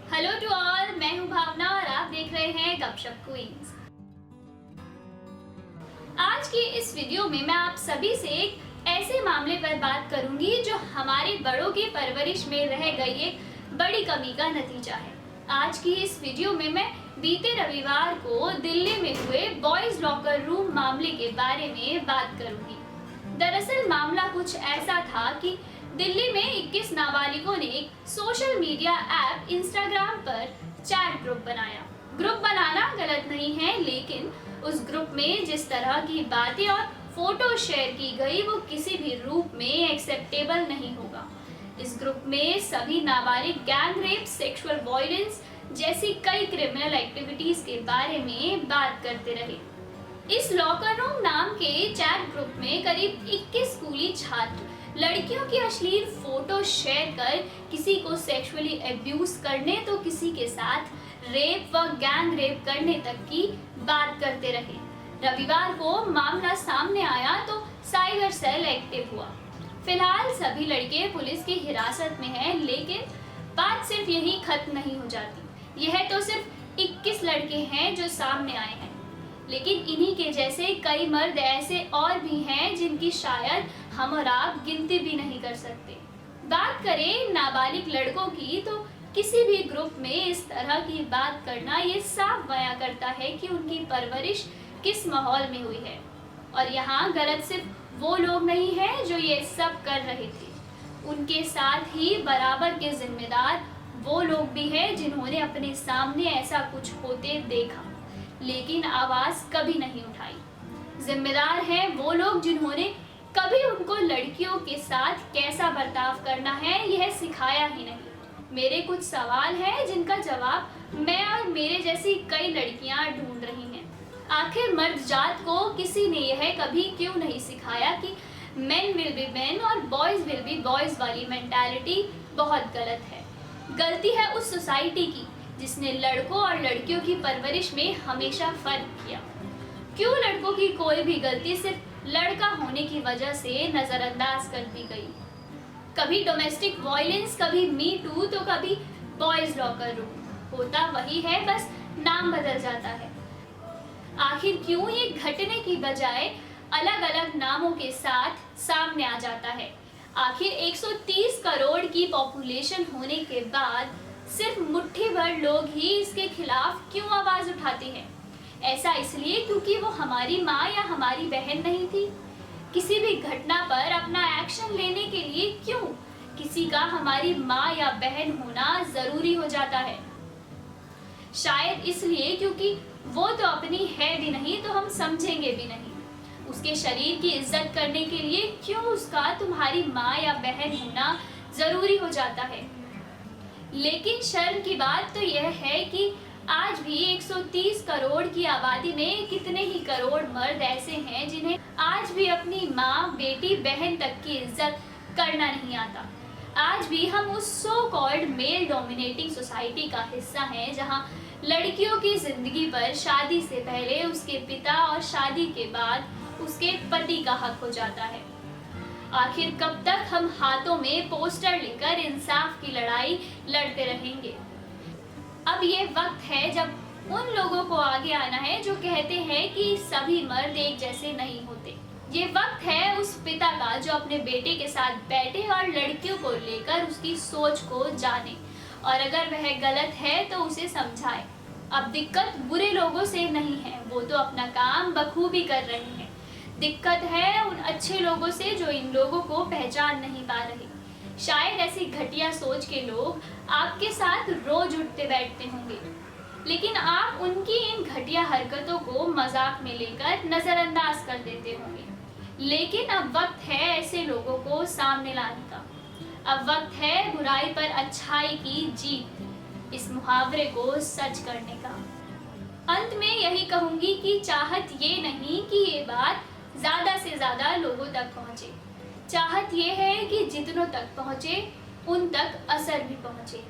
Hello to all, मैं हूं भावना और आप देख रहे हैं गपशप क्वींस। आज की इस वीडियो में मैं आप सभी से एक ऐसे मामले पर बात करूंगी जो हमारे बड़ों की परवरिश में रह गई एक बड़ी कमी का नतीजा है। आज की इस वीडियो में मैं बीते रविवार को दिल्ली में हुए बॉयज लॉकर रूम मामले के बारे में बात करूंगी। दरअसल मामला कुछ ऐसा था कि दिल्ली में 21 नाबालिगों ने एक सोशल मीडिया ऐप इंस्टाग्राम पर चैट ग्रुप बनाया। ग्रुप बनाना गलत नहीं है, लेकिन उस ग्रुप में जिस तरह की बातें और फोटो शेयर की गई वो किसी भी रूप में एक्सेप्टेबल नहीं होगा। इस ग्रुप में सभी नाबालिग गैंग रेप, सेक्सुअल वायलेंस जैसी कई क्रिमिनल एक्टिविटीज के बारे में बात करते रहे। इस लॉकर रूम नाम के चैट ग्रुप में करीब 21 स्कूली छात्र लड़कियों की अश्लील फोटो शेयर कर किसी को सेक्सुअली अब्यूज करने तो किसी के साथ रेप व गैंग रेप करने तक की बात करते रहे। रविवार को मामला सामने आया तो साइबर सेल एक्टिव हुआ। फिलहाल सभी लड़के पुलिस की हिरासत में हैं, लेकिन बात सिर्फ यही खत्म नहीं हो जाती। यह तो सिर्फ 21 लड़के हैं जो सामने आए हैं, लेकिन इन्हीं के जैसे कई मर्द ऐसे और भी हैं जिनकी शायद हम और आप गिनती भी नहीं कर सकते। बात करें नाबालिग लड़कों की तो किसी भी ग्रुप में इस तरह की बात करना ये साफ बयां करता है कि उनकी परवरिश किस माहौल में हुई है। और यहाँ गलत सिर्फ वो लोग नहीं हैं जो ये सब कर रहे थे, उनके साथ ही बराबर के जिम्मेदार वो लोग भी हैं जिन्होंने अपने सामने ऐसा कुछ होते देखा लेकिन आवाज कभी नहीं उठाई। जिम्मेदार हैं वो लोग जिन्होंने कभी उनको लड़कियों के साथ कैसा बर्ताव करना है यह सिखाया ही नहीं। मेरे कुछ सवाल हैं जिनका जवाब मैं और मेरे जैसी कई लड़कियां ढूंढ रही हैं। आखिर मर्द जात को किसी ने यह कभी क्यों नहीं सिखाया कि मेन विल बी मेन और बॉयज विल बी बॉयज वाली मेंटालिटी बहुत गलत है। गलती है उस सोसाइटी की जिसने लड़कों और लड़कियों की परवरिश में हमेशा फर्क किया। क्यों लड़कों की कोई भी गलती सिर्फ लड़का होने की वजह से नजरअंदाज कर दी गई। कभी डोमेस्टिक वायलेंस, कभी मी टू तो कभी बॉयज लॉकर रूम। होता वही है, बस नाम बदल जाता है। आखिर क्यों ये घटने की बजाय अलग अलग नामों के साथ सामने आ जाता है। आखिर 130 करोड़ की पॉपुलेशन होने के बाद सिर्फ मुट्ठी भर लोग ही इसके खिलाफ क्यों आवाज उठाते हैं। ऐसा इसलिए क्योंकि वो हमारी माँ या हमारी बहन नहीं थी। किसी भी घटना पर अपना एक्शन लेने के लिए क्यों किसी का हमारी माँ या बहन होना जरूरी हो जाता है। शायद इसलिए क्योंकि वो तो अपनी है भी नहीं तो हम समझेंगे भी नहीं। उसके शरीर की इज्जत करने के लिए क्यों उसका तुम्हारी माँ या बहन होना जरूरी हो जाता है। लेकिन शर्म की बात तो यह है कि आज भी 130 करोड़ की आबादी में कितने ही करोड़ मर्द ऐसे हैं जिन्हें आज भी अपनी माँ, बेटी, बहन तक की इज्जत करना नहीं आता। आज भी हम उस so called male dominating society का हिस्सा हैं जहाँ लड़कियों की जिंदगी पर शादी से पहले उसके पिता और शादी के बाद उसके पति का हक हो जाता है। आखिर कब तक हम हाथों में पोस्टर लेकर इंसाफ की लड़ाई लड़ते रहेंगे। अब ये वक्त है जब उन लोगों को आगे आना है जो कहते हैं कि सभी मर्द एक जैसे नहीं होते। ये वक्त है उस पिता का जो अपने बेटे के साथ बैठे और लड़कियों को लेकर उसकी सोच को जाने और अगर वह गलत है तो उसे समझाए। अब दिक्कत बुरे लोगों से नहीं है, वो तो अपना काम बखूबी कर रहे हैं। दिक्कत है उन अच्छे लोगों से जो इन लोगों को पहचान नहीं पा रहे। शायद ऐसी घटिया सोच के लोग आपके साथ रोज उठते बैठते होंगे, लेकिन आप उनकी इन घटिया हरकतों को मजाक में लेकर नजरअंदाज कर देते होंगे। लेकिन अब वक्त है ऐसे लोगों को सामने लाने का। अब वक्त है बुराई पर अच्छाई की जीत, इस मुहावरे को सच करने का। अंत में यही कहूंगी कि चाहत ये नहीं कि ये बात ज्यादा से ज्यादा लोगों तक पहुंचे। चाहत ये है कि जितनों तक पहुंचे उन तक असर भी पहुंचे।